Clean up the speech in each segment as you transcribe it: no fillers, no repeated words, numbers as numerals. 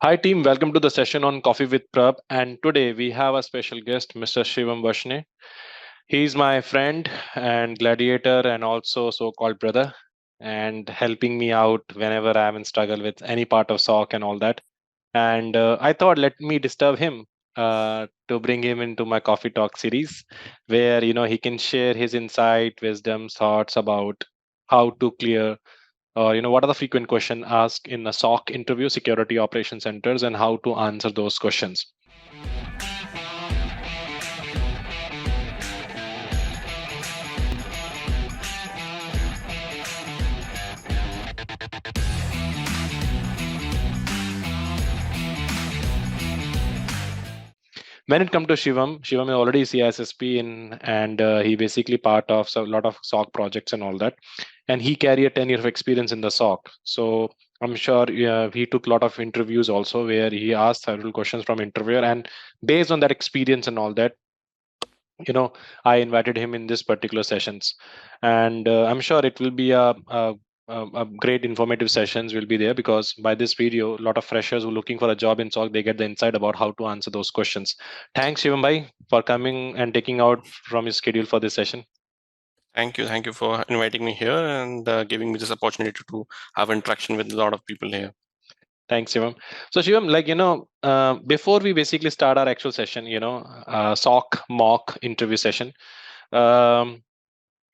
Hi team, welcome to the session on Coffee with Prabh. And today we have a special guest, Mr. Shivam Vashne. He's my friend and gladiator and also so-called brother and helping me out whenever I'm in struggle with any part of SOC and all that. And I thought let me disturb him to bring him into my Coffee Talk series where, he can share his insight, wisdom, thoughts about how to clear what are the frequent questions asked in a SOC interview, security operation centers, and how to answer those questions. When it comes to Shivam is already CISSP in, and he basically part of a lot of SOC projects and all that, and he carry a 10 year of experience in the SOC. So I'm sure he took a lot of interviews also where he asked several questions from interviewer, and based on that experience and all that, I invited him in this particular sessions, and I'm sure it will be a great informative sessions will be there because by this video a lot of freshers who are looking for a job in SOC, they get the insight about how to answer those questions. Thanks Shivam bhai for coming and taking out from your schedule for this session. Thank you for inviting me here and giving me this opportunity to have interaction with a lot of people here. Thanks, Shivam. So, Shivam, before we basically start our actual session, SOC mock interview session, um,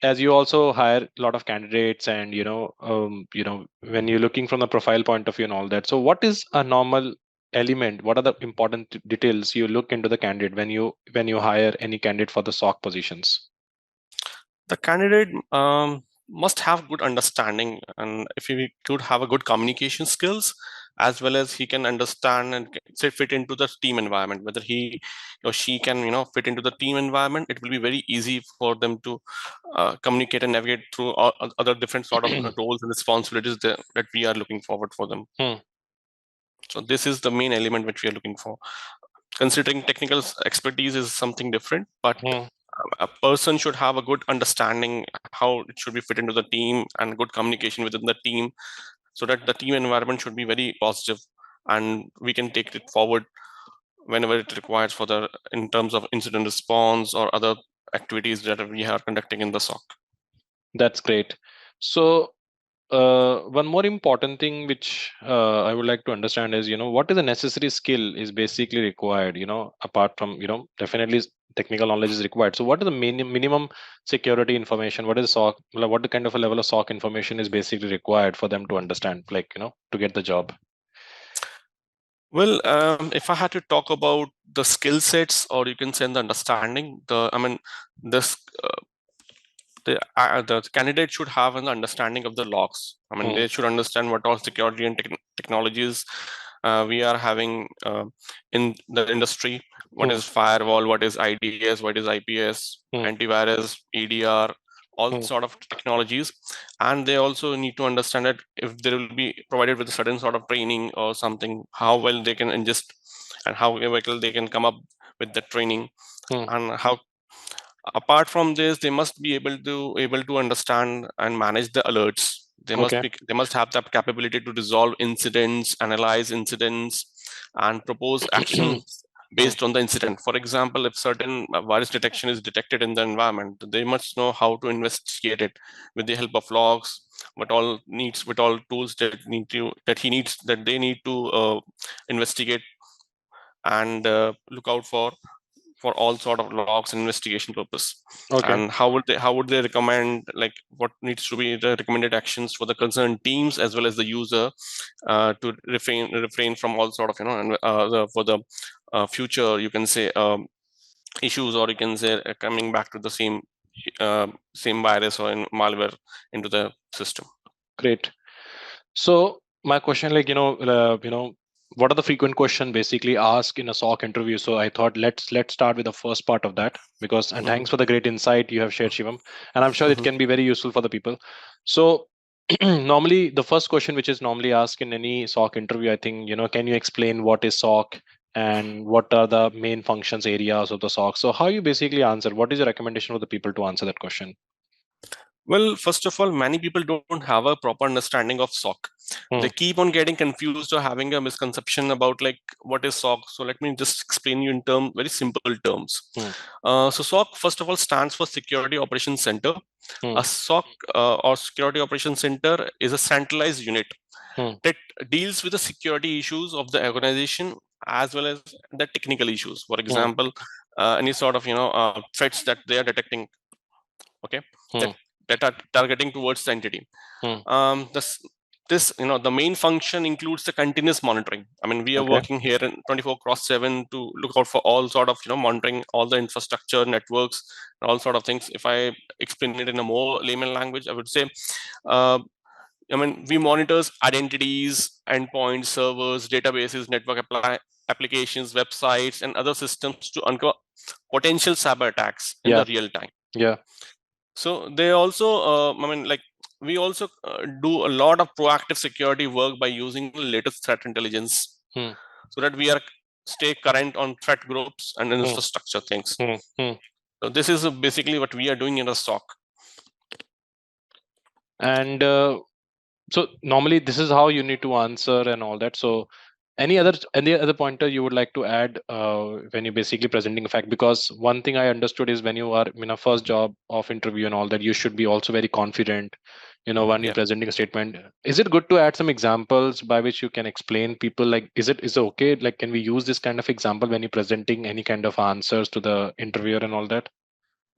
as you also hire a lot of candidates, and when you're looking from the profile point of view and all that. So, what is a normal element? What are the important details you look into the candidate when you hire any candidate for the SOC positions? The candidate must have good understanding, and if he could have a good communication skills, as well as he can understand and say fit into the team environment. Whether he or she can fit into the team environment, it will be very easy for them to communicate and navigate through all other different sort of roles and responsibilities that we are looking forward for them. So this is the main element which we are looking for. Considering technical expertise is something different, but a person should have a good understanding how it should be fit into the team and good communication within the team, so that the team environment should be very positive and we can take it forward whenever it requires for the in terms of incident response or other activities that we are conducting in the SOC. That's great. So, one more important thing which I would like to understand is, what is the necessary skill is basically required, apart from, definitely technical knowledge is required. So what is the minimum security information? What is SOC, what the kind of a level of SOC information is basically required for them to understand, like, to get the job? Well, if I had to talk about the skill sets, or you can say the understanding, this the candidate should have an understanding of the logs. They should understand what all security and technologies we are having in the industry. What is firewall, what is IDS, what is IPS, antivirus, EDR, all sort of technologies. And they also need to understand that if they will be provided with a certain sort of training or something, how well they can ingest and how well they can come up with the training, and how apart from this they must be able to understand and manage the alerts. They must have that capability to resolve incidents, analyze incidents, and propose actions based on the incident. For example, if certain virus detection is detected in the environment, they must know how to investigate it with the help of logs, what all tools that they need to investigate and look out for all sort of logs and investigation purpose. And how would they recommend, like, what needs to be the recommended actions for the concerned teams as well as the user to refrain from all sort of for the future, you can say, issues, or you can say coming back to the same virus or malware into the system. Great. So my question, like, what are the frequent questions basically asked in a SOC interview? So I thought let's start with the first part of that because, and thanks for the great insight you have shared, Shivam, and I'm sure it can be very useful for the people. So normally the first question which is normally asked in any SOC interview, I think, can you explain what is SOC and what are the main functions areas of the SOC? So how you basically answer? What is your recommendation for the people to answer that question? Well, first of all, many people don't have a proper understanding of SOC. They keep on getting confused or having a misconception about like what is SOC. So let me just explain you in very simple terms. So SOC, first of all, stands for Security Operations Center. A SOC or Security Operations Center is a centralized unit that deals with the security issues of the organization as well as the technical issues. For example, any sort of threats that they are detecting, okay, that are targeting towards the entity. This the main function includes the continuous monitoring. I mean, we are working here in 24/7 to look out for all sort of monitoring all the infrastructure, networks, all sort of things. If I explain it in a more layman language, I would say I mean, we monitors identities, endpoints, servers, databases, network applications, websites, and other systems to uncover potential cyber attacks in the real time. So they also, I mean, like we also do a lot of proactive security work by using the latest threat intelligence, so that we are stay current on threat groups and infrastructure things. So this is basically what we are doing in a SOC. And so normally this is how you need to answer and all that. So any other pointer you would like to add when you're basically presenting a fact? Because one thing I understood is when you are in a first job of interview and all that, you should be also very confident, when you're presenting a statement. Is it good to add some examples by which you can explain people, like is it okay, like can we use this kind of example when you're presenting any kind of answers to the interviewer and all that,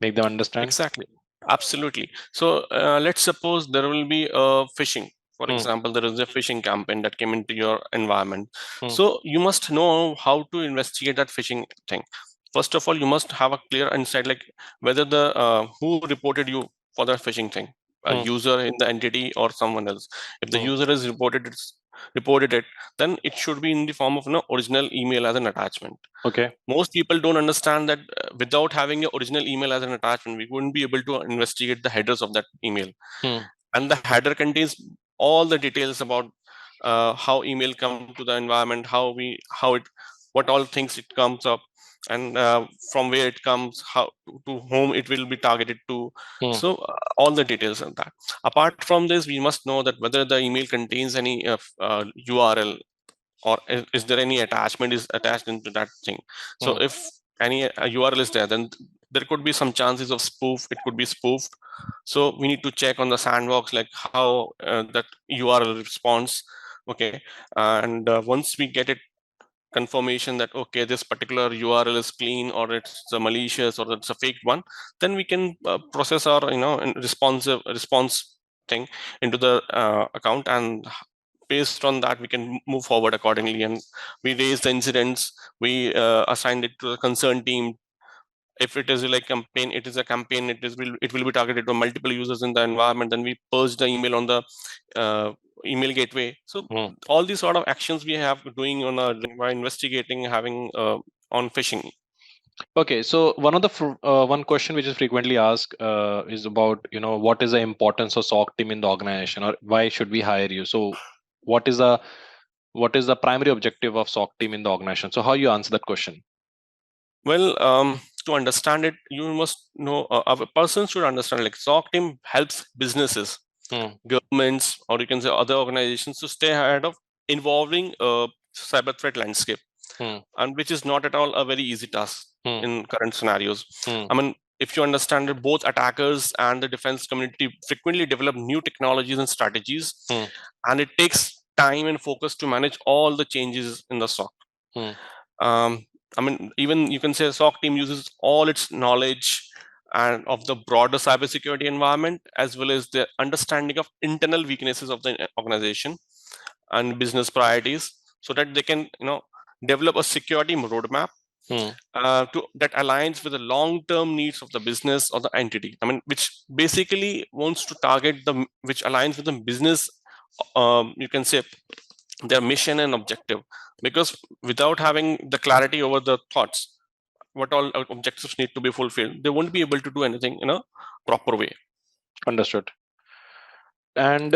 make them understand? Exactly, absolutely. So let's suppose there will be a phishing. For example, there is a phishing campaign that came into your environment. So you must know how to investigate that phishing thing. First of all, you must have a clear insight, like whether the who reported you for that phishing thing, a user in the entity or someone else. If the user has reported it, then it should be in the form of original email as an attachment. Most people don't understand that without having your original email as an attachment, we wouldn't be able to investigate the headers of that email. And the header contains all the details about how email come to the environment, what all things it comes up, and from where it comes, how to whom it will be targeted to. So all the details of that. Apart from this, we must know that whether the email contains any URL, or is there any attachment is attached into that thing. So if any URL is there, then there could be some chances of spoof. It could be spoofed. So we need to check on the sandbox, like how that URL responds. Okay, and once we get it confirmation that okay, this particular URL is clean, or it's a malicious, or it's a fake one, then we can process our response thing into the account, and based on that we can move forward accordingly, and we raise the incidents, we assign it to the concerned team. If it is like campaign, it is a campaign, it will be targeted to multiple users in the environment, then we purge the email on the email gateway. So all these sort of actions we have doing on by investigating, having on phishing. Okay, so one of the one question which is frequently asked is about what is the importance of SOC team in the organization, or why should we hire you? So what is the primary objective of SOC team in the organization? So how you answer that question? Well, to understand it, you must know a person should understand, like SOC team helps businesses, governments, or you can say other organizations to stay ahead of involving cyber threat landscape, and which is not at all a very easy task in current scenarios. I mean, if you understand that both attackers and the defense community frequently develop new technologies and strategies, and it takes time and focus to manage all the changes in the SOC. I mean, even you can say a SOC team uses all its knowledge and of the broader cybersecurity environment, as well as the understanding of internal weaknesses of the organization and business priorities, so that they can develop a security roadmap that aligns with the long-term needs of the business or the entity. I mean, which basically wants to target which aligns with the business, you can say, their mission and objective. Because without having the clarity over the thoughts, what all objectives need to be fulfilled, they won't be able to do anything in a proper way. Understood. And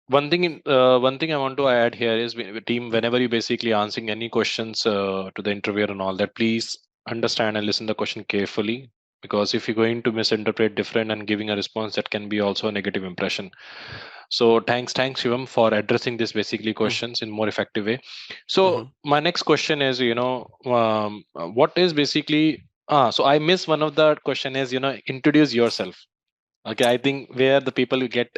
one thing I want to add here is, team, whenever you basically answering any questions to the interviewer and all that, please understand and listen the question carefully. because if you're going to misinterpret different and giving a response, that can be also a negative impression. So thanks Shivam for addressing this basically questions in more effective way. So Mm-hmm. my next question is, what is basically so I missed one of the question is, introduce yourself. Okay, I think where the people get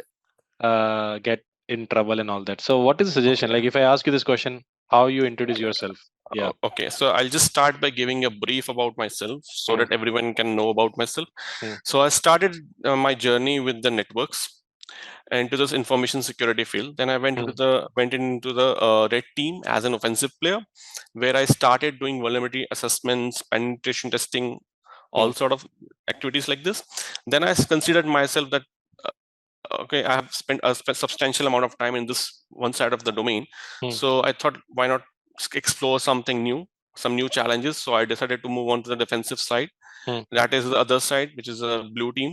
in trouble and all that. So what is the suggestion? Okay. Like if I ask you this question, how you introduce yourself? Yeah. Okay, so I'll just start by giving a brief about myself so Hmm, that everyone can know about myself. hmm, So I started my journey with the networks into this information security field. Then I hmm, went into the red team as an offensive player, where I started doing vulnerability assessments, penetration testing, hmm, all sort of activities like this. Then I considered myself that okay, I have spent a substantial amount of time in this one side of the domain. hmm, So I thought, why not explore something new, some new challenges? So I decided to move on to the defensive side. hmm, That is the other side, which is a blue team.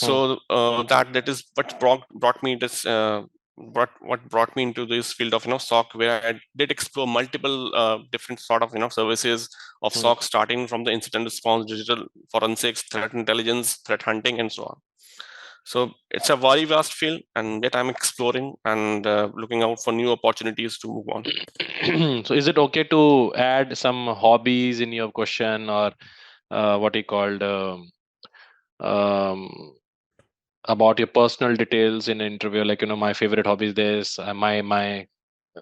hmm, So that is what brought me this. What brought me into this field of SOC, where I did explore multiple different sort of services of hmm. SOC, starting from the incident response, digital forensics, threat intelligence, threat hunting, and so on. So it's a very vast field, and yet I'm exploring and looking out for new opportunities to move on. So is it okay to add some hobbies in your question, or what you called um, about your personal details in an interview, like my favorite hobby is this, my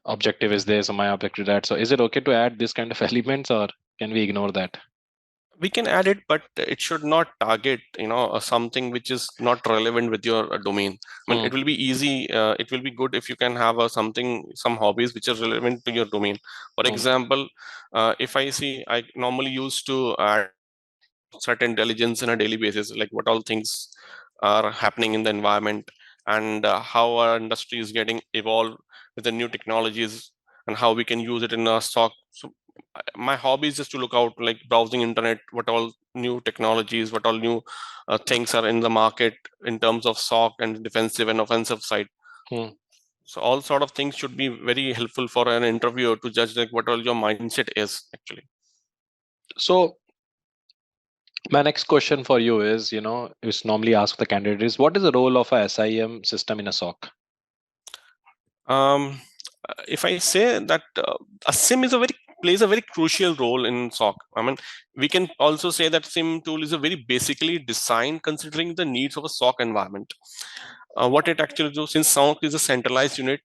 objective is this, or my objective is that. So is it okay to add this kind of elements, or can we ignore that? We can add it, but it should not target something which is not relevant with your domain. I mean, Hmm, it will be easy. It will be good if you can have some hobbies which are relevant to your domain. For hmm, example, if I see, I normally used to add threat intelligence on a daily basis, like what all things are happening in the environment, and how our industry is getting evolved with the new technologies, and how we can use it in our stock. So my hobby is just to look out, like browsing internet, what all new technologies, what all new things are in the market in terms of SOC and defensive and offensive side. hmm. So all sort of things should be very helpful for an interviewer to judge like what all your mindset is actually. So my next question for you is, is normally asked the candidate is, what is the role of a SIM system in a SOC? Um, if I say that a SIM is a very plays a very crucial role in SOC. I mean, we can also say that SIM tool is a very basically designed considering the needs of a SOC environment. What it actually do, since SOC is a centralized unit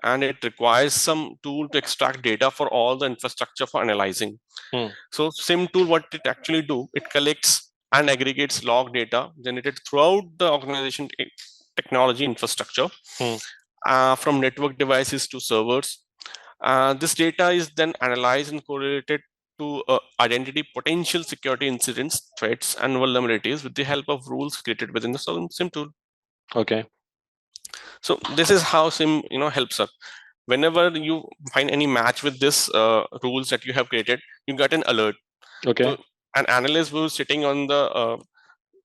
and it requires some tool to extract data for all the infrastructure for analyzing. Hmm, So SIM tool, what it actually do, it collects and aggregates log data generated throughout the organization technology infrastructure, hmm. from network devices to servers. This data is then analyzed and correlated to identity potential security incidents, threats, and vulnerabilities with the help of rules created within the SIM tool. Okay. So this is how SIM helps us. Whenever you find any match with this rules that you have created, you get an alert. Okay. So an analyst who is sitting on the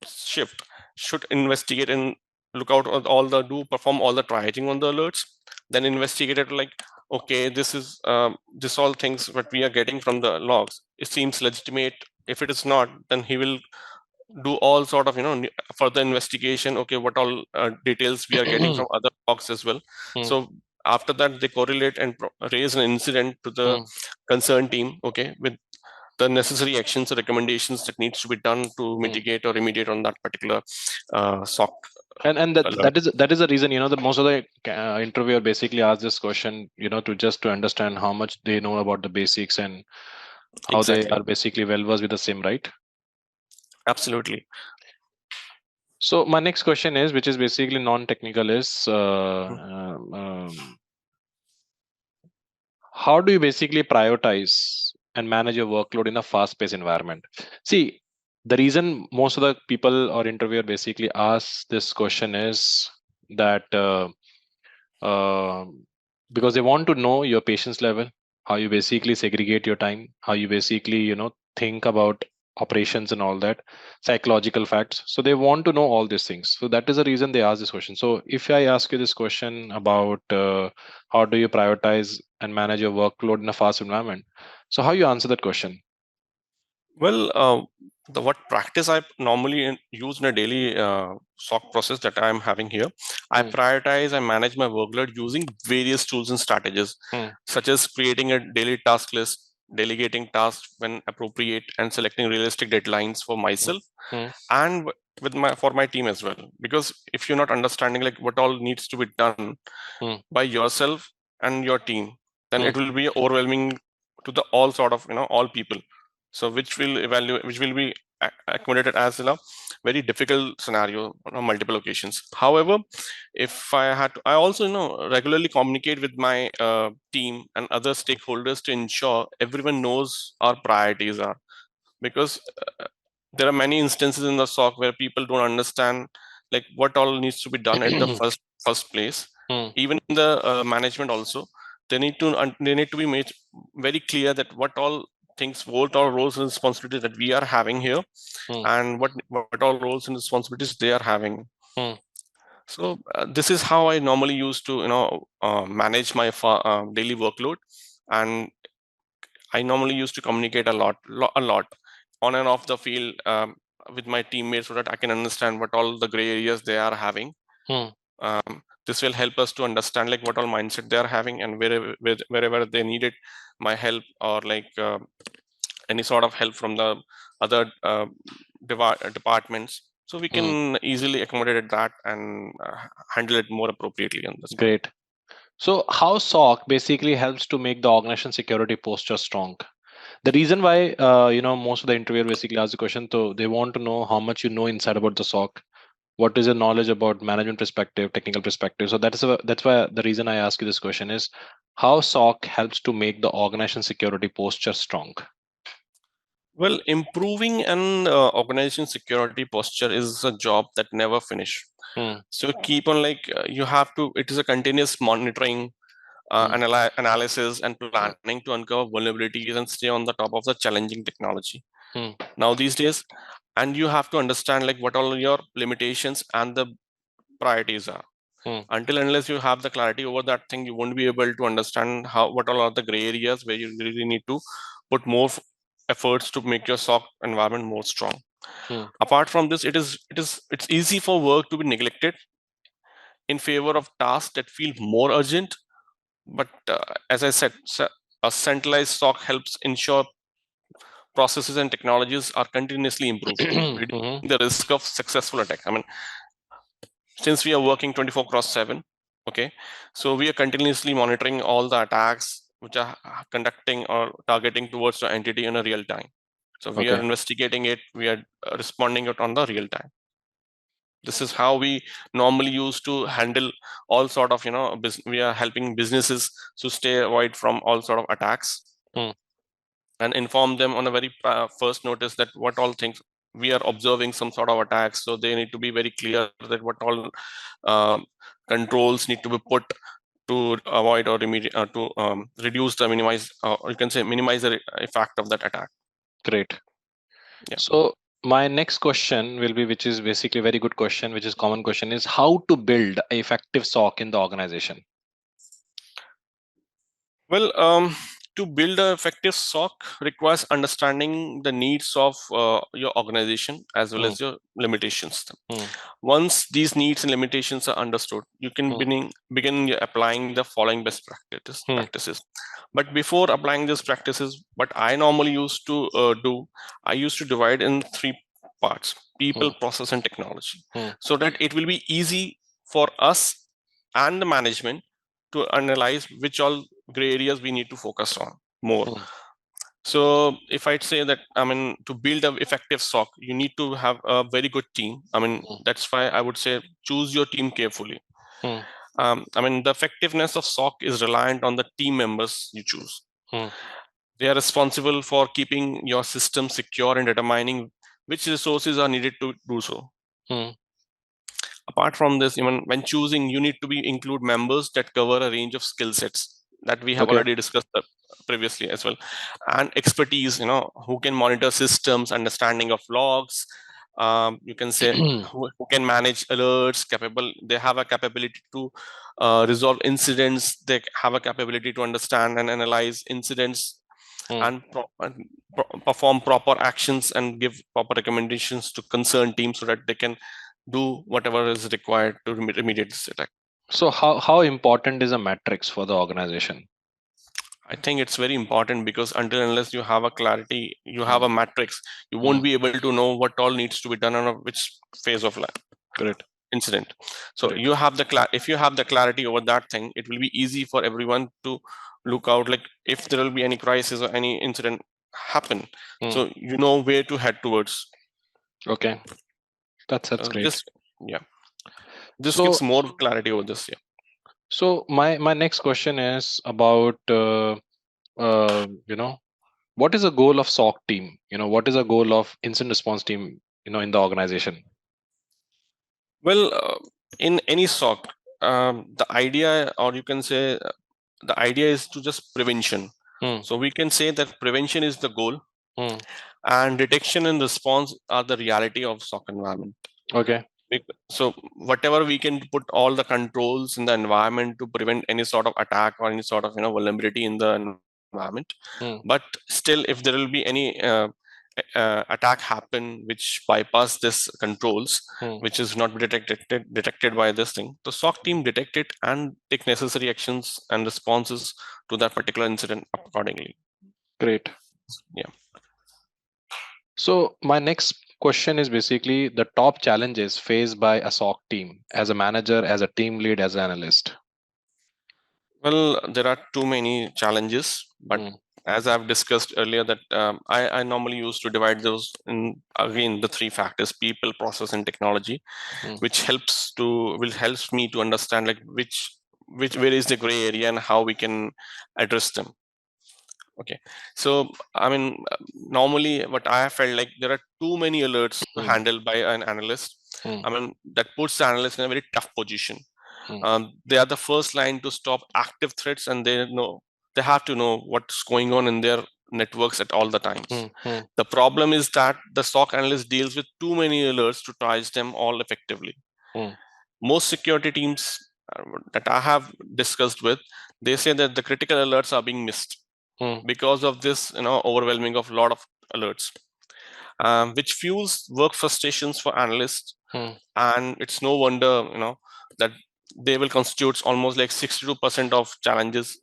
shift should investigate and look out on all the do perform all the triaging on the alerts, then investigate it like, okay, this all things what we are getting from the logs, it seems legitimate. If it is not, then he will do all sort of further investigation. Okay, what all details we are getting from other logs as well. Hmm, So after that, they correlate and raise an incident to the hmm, concerned team, okay, with the necessary actions or recommendations that needs to be done to hmm. mitigate or remediate on that particular SOC And that alert. that is the reason, that most of the interviewer basically ask this question, to understand how much they know about the basics and how they Exactly. are basically well versed with the same, right? Absolutely. So my next question is, which is basically non-technical, is Mhm. how do you basically prioritize and manage your workload in a fast-paced environment? See, the reason most of the people or interviewer basically ask this question is that uh, because they want to know your patience level, how you basically segregate your time, how you basically think about operations and all that, psychological facts. So they want to know all these things. So that is the reason they ask this question. So if I ask you this question about how do you prioritize and manage your workload in a fast environment, so how you answer that question? Well, what practice I normally use in a daily SOC process that I'm having here, I prioritize and manage my workload using various tools and strategies, such as creating a daily task list, delegating tasks when appropriate, and selecting realistic deadlines for myself and with my for my team as well. Because if you're not understanding like what all needs to be done by yourself and your team, then it will be overwhelming to the all sort of all people. So which will be accommodated as a very difficult scenario on multiple occasions. However, if I had to, I also regularly communicate with my team and other stakeholders to ensure everyone knows our priorities are, because there are many instances in the SOC where people don't understand like what all needs to be done at the first place. Even in the management also, they need to be made very clear that what all things, what all roles and responsibilities that we are having here, and what all roles and responsibilities they are having. So this is how I normally used to manage my daily workload, and I normally used to communicate a lot on and off the field with my teammates so that I can understand what all the gray areas they are having. This will help us to understand like what all mindset they are having, and wherever they needed my help or like any sort of help from the other departments, so we can easily accommodate that and handle it more appropriately on this. Great. So how SOC basically helps to make the organization security posture strong? The reason why most of the interviewer basically ask the question, so they want to know how much you know inside about the SOC, what is your knowledge about management perspective, technical perspective. So that's why the reason I ask you this question is how SOC helps to make the organization security posture strong. Well, improving an organization security posture is a job that never finish. So keep on you have to. It is a continuous monitoring, analysis, and planning to uncover vulnerabilities and stay on the top of the challenging technology. Now these days, and you have to understand like what all your limitations and the priorities are. Until unless you have the clarity over that thing, you won't be able to understand what all are the gray areas where you really need to put more efforts to make your SOC environment more strong. Apart from this, it's easy for work to be neglected in favor of tasks that feel more urgent. But as I said, a centralized SOC helps ensure processes and technologies are continuously improved, reducing the risk of successful attack. I mean, since we are working 24/7, okay, so we are continuously monitoring all the attacks which are conducting or targeting towards the entity in a real time. So we are investigating it, we are responding it on the real time. This is how we normally used to handle all sort of we are helping businesses to stay avoid from all sort of attacks, and inform them on a very first notice that what all things we are observing some sort of attacks. So they need to be very clear that what all controls need to be put to avoid or to reduce the minimize, or you can say minimize the effect of that attack. Great. Yeah. So my next question will be, which is basically a very good question, which is common question, is how to build an effective SOC in the organization. Well, to build an effective SOC requires understanding the needs of your organization as well as your limitations. Once these needs and limitations are understood, you can begin applying the following best practices. But before applying these practices, what I normally used to do, I used to divide in 3 parts: people, process, and technology, so that it will be easy for us and the management to analyze which all gray areas we need to focus on more. So if I'd say that, I mean, to build an effective SOC, you need to have a very good team. I mean, that's why I would say choose your team carefully. I mean, the effectiveness of SOC is reliant on the team members you choose. They are responsible for keeping your system secure and determining which resources are needed to do so. Apart from this, even when choosing, you need to include members that cover a range of skill sets that we have already discussed previously as well, and expertise, who can monitor systems, understanding of logs, you can say who can manage alerts, they have a capability to resolve incidents, they have a capability to understand and analyze incidents, and perform proper actions and give proper recommendations to concerned teams so that they can do whatever is required to remediate this attack. So how important is a metrics for the organization? I think it's very important because until unless you have a clarity, you have a matrix, you won't be able to know what all needs to be done on which phase of Correct. incident. So Correct. you have if you have the clarity over that thing, it will be easy for everyone to look out, like if there will be any crisis or any incident happen, so you know where to head towards. Okay, that's great. This So, gives more clarity over this. So my next question is about what is the goal of SOC team? What is the goal of incident response team? In the organization. Well, in any SOC, the idea, or you can say, the idea is to just prevention. So we can say that prevention is the goal, and detection and response are the reality of SOC environment. Okay. So whatever we can put all the controls in the environment to prevent any sort of attack or any sort of vulnerability in the environment. But still, if there will be any attack happen which bypass this controls, which is not detected by this thing, the SOC team detect it and take necessary actions and responses to that particular incident accordingly. Great. Yeah. So my next question is basically the top challenges faced by a SOC team as a manager, as a team lead, as an analyst. Well, there are too many challenges, but as I've discussed earlier, that I normally used to divide those in, again, the three factors: people, process, and technology, which helps me to understand like where is the gray area and how we can address them. Okay, so I mean, normally what I have felt, like there are too many alerts to handle by an analyst. I mean, that puts the analyst in a very tough position. They are the first line to stop active threats, and they have to know what's going on in their networks at all the times. The problem is that the SOC analyst deals with too many alerts to triage them all effectively. Most security teams that I have discussed with, they say that the critical alerts are being missed because of this overwhelming of a lot of alerts, which fuels work frustrations for analysts. And it's no wonder that they will constitute almost like 62% of challenges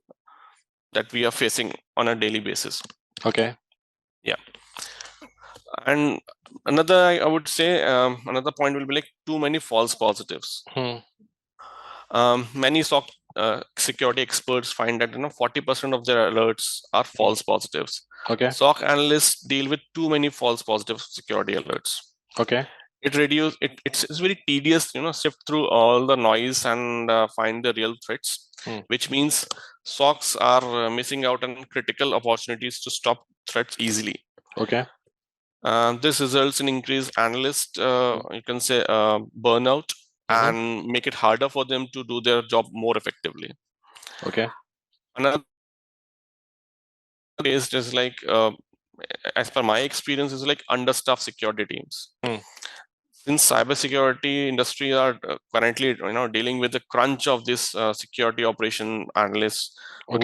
that we are facing on a daily basis. Okay. Yeah. And another, I would say, another point will be like too many false positives. Many SOC security experts find that 40% of their alerts are false positives. Okay. SOC analysts deal with too many false positive security alerts. Okay. It's very tedious, sift through all the noise and find the real threats, which means SOCs are missing out on critical opportunities to stop threats easily. Okay. This results in increased analyst, you can say, burnout, and make it harder for them to do their job more effectively. Okay. Another case is like, as per my experience, is like understaffed security teams. Since cybersecurity industry are currently dealing with the crunch of this security operation analysts, who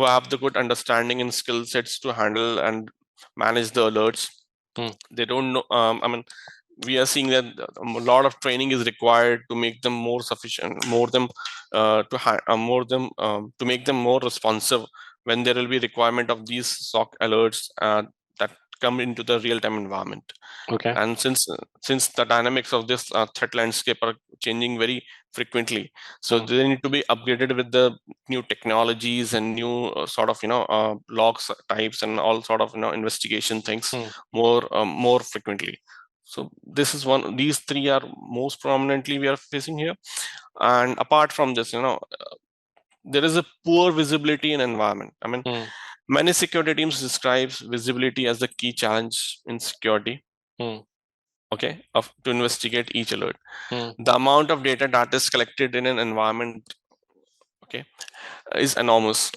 have the good understanding and skill sets to handle and manage the alerts. They don't know. I mean, we are seeing that a lot of training is required to make them more sufficient, to make them more responsive when there will be requirement of these SOC alerts that come into the real-time environment. Okay. And since the dynamics of this threat landscape are changing very frequently, so they need to be upgraded with the new technologies and new sort of logs types and all sort of investigation things more frequently. So this is one. These three are most prominently we are facing here. And apart from this, there is a poor visibility in environment. I mean, many security teams describes visibility as the key challenge in security. Okay, to investigate each alert. The amount of data that is collected in an environment, okay, is enormous.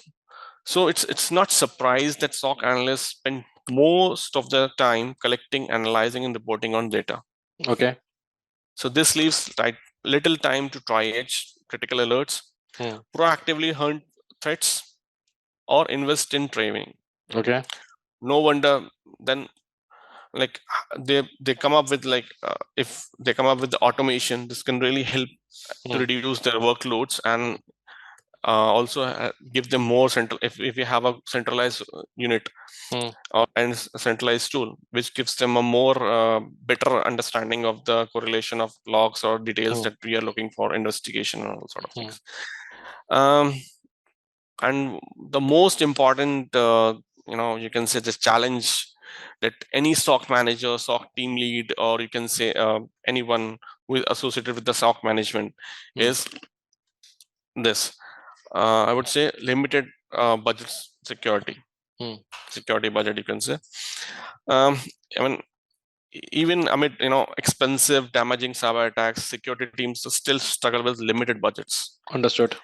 So it's not surprised that SOC analysts spend most of their time collecting, analyzing, and reporting on data. Okay. So this leaves little time to triage critical alerts, proactively hunt threats, or invest in training. Okay. No wonder then, like they come up with like if they come up with the automation, this can really help to reduce their workloads and also give them more central. If you have a centralized unit and a centralized tool, which gives them a more better understanding of the correlation of logs or details that we are looking for, investigation and all sort of things. And the most important, you can say the challenge that any SOC manager, SOC team lead, or you can say anyone who is associated with the SOC management is this. I would say limited budget security. Security budget, you can say. I mean, even amid expensive, damaging cyber attacks, security teams still struggle with limited budgets. Understood.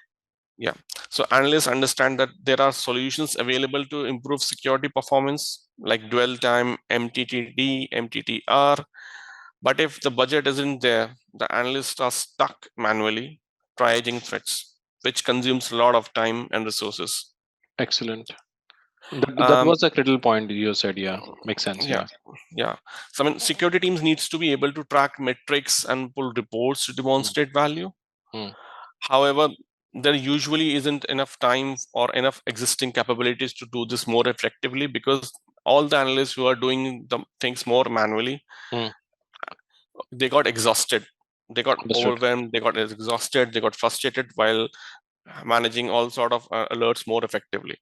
Yeah. So analysts understand that there are solutions available to improve security performance, like dwell time, MTTD, MTTR. But if the budget isn't there, the analysts are stuck manually triaging threats, which consumes a lot of time and resources. Excellent. That was a critical point you said. Yeah, makes sense. Yeah. So I mean, security teams needs to be able to track metrics and pull reports to demonstrate value. However, there usually isn't enough time or enough existing capabilities to do this more effectively, because all the analysts who are doing the things more manually, they got exhausted, they got overwhelmed, they got exhausted, they got frustrated while managing all sort of alerts more effectively.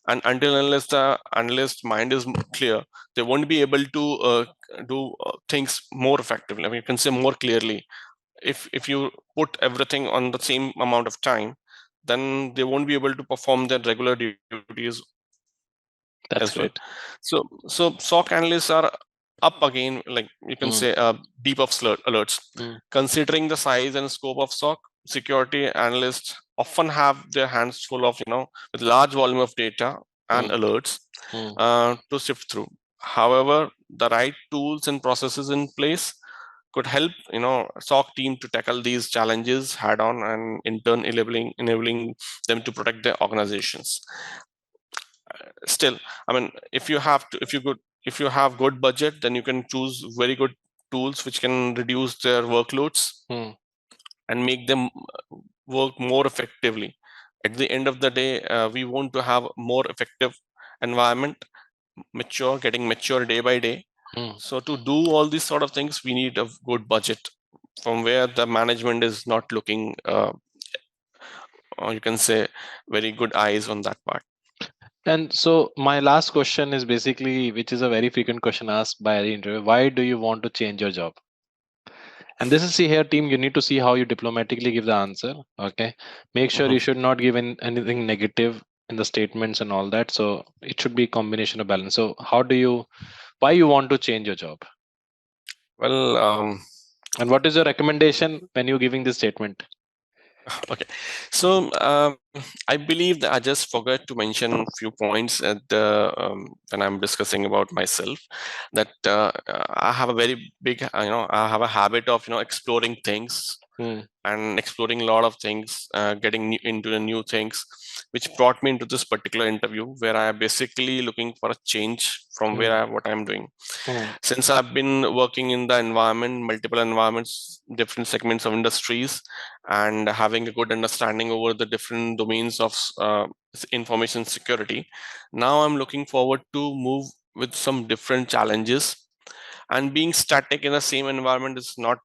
And until unless the analyst mind is clear, they won't be able to do things more effectively. I mean, you can say more clearly. If you put everything on the same amount of time, then they won't be able to perform their regular duties. That's as well. great. So SOC analysts are up again, like you can say, deep of alerts. Considering the size and scope of SOC, security analysts often have their hands full of, with large volume of data and alerts to sift through. However, the right tools and processes in place could help SOC team to tackle these challenges head on, and in turn enabling them to protect their organizations. Still, I mean, if you have good budget, then you can choose very good tools which can reduce their workloads and make them work more effectively. At the end of the day, we want to have more effective environment, getting mature day by day. So to do all these sort of things, we need a good budget from where the management is not looking, or you can say, very good eyes on that part. And so my last question is basically, which is a very frequent question asked by the interviewer: why do you want to change your job? And this is, see here, team, you need to see how you diplomatically give the answer. Okay, make sure you should not give anything negative in the statements and all that. So it should be a combination of balance. So why you want to change your job? Well, and what is your recommendation when you're giving this statement? Okay, so I believe that I just forgot to mention a few points at when I'm discussing about myself. That I have a very big, I have a habit of exploring things and exploring a lot of things, getting into the new things, which brought me into this particular interview, where I am basically looking for a change from what I'm doing. Since I've been working in the environment, multiple environments, different segments of industries, and having a good understanding over the different domains of information security, now I'm looking forward to move with some different challenges. And being static in the same environment is not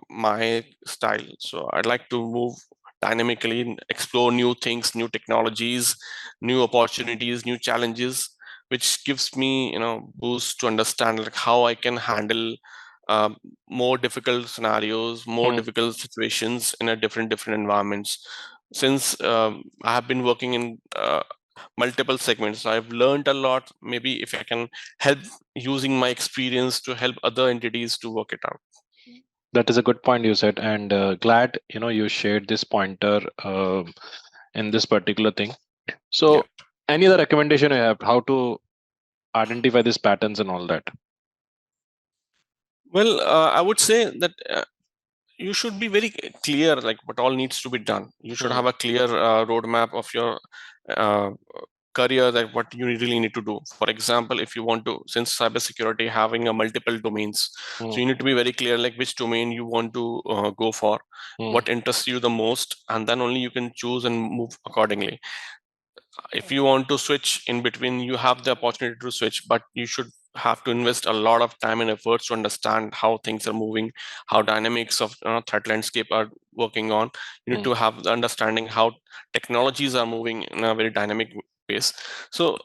my style. So I'd like to move dynamically and explore new things, new technologies, new opportunities, new challenges, which gives me boost to understand like how I can handle more difficult scenarios, more difficult situations in a different environments. Since I have been working in multiple segments, I've learned a lot. Maybe if I can help using my experience to help other entities to work it out. That is a good point you said, and glad you shared this pointer in this particular thing. So any other recommendation you have how to identify these patterns and all that? Well, I would say that you should be very clear, like what all needs to be done. You should have a clear roadmap of your career that what you really need to do. For example, if you want to, since cybersecurity having a multiple domains, so you need to be very clear like which domain you want to go for, what interests you the most, and then only you can choose and move accordingly. If you want to switch in between, you have the opportunity to switch, but you should have to invest a lot of time and efforts to understand how things are moving, how dynamics of threat landscape are working on. You need to have the understanding how technologies are moving in a very dynamic pace. So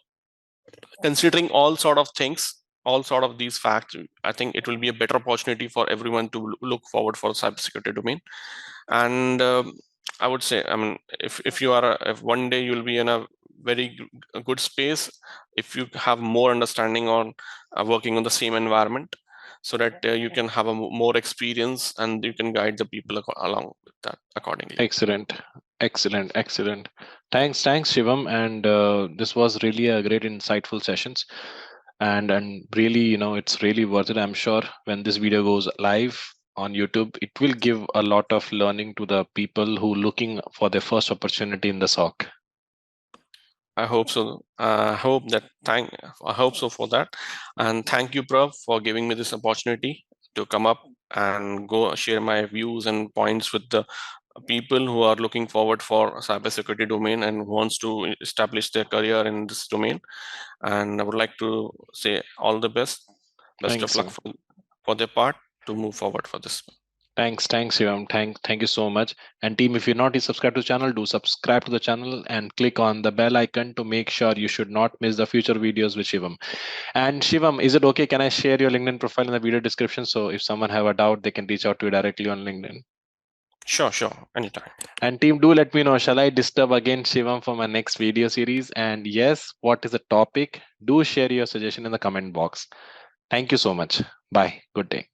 considering all sort of things, all sort of these facts, I think it will be a better opportunity for everyone to look forward for the cybersecurity domain. And I would say, I mean, if you are, if one day you'll be in a very good space, if you have more understanding on working on the same environment, so that you can have a more experience and you can guide the people along with that accordingly. Excellent. Thanks, Shivam. And this was really a great, insightful sessions. And really, it's really worth it. I'm sure when this video goes live on YouTube, it will give a lot of learning to the people who looking for their first opportunity in the SOC. I hope so. I hope so for that. And thank you, Prabh, for giving me this opportunity to come up and go share my views and points with the people who are looking forward for cybersecurity domain and wants to establish their career in this domain. And I would like to say all the best Thanks, of luck for their part to move forward for this. Thanks, Shivam. Thank you so much. And team, if you're not subscribed to the channel, do subscribe to the channel and click on the bell icon to make sure you should not miss the future videos with Shivam. And Shivam, is it okay? Can I share your LinkedIn profile in the video description? So if someone have a doubt, they can reach out to you directly on LinkedIn. Sure, anytime. And team, do let me know, shall I disturb again Shivam for my next video series? And yes, what is the topic? Do share your suggestion in the comment box. Thank you so much. Bye. Good day.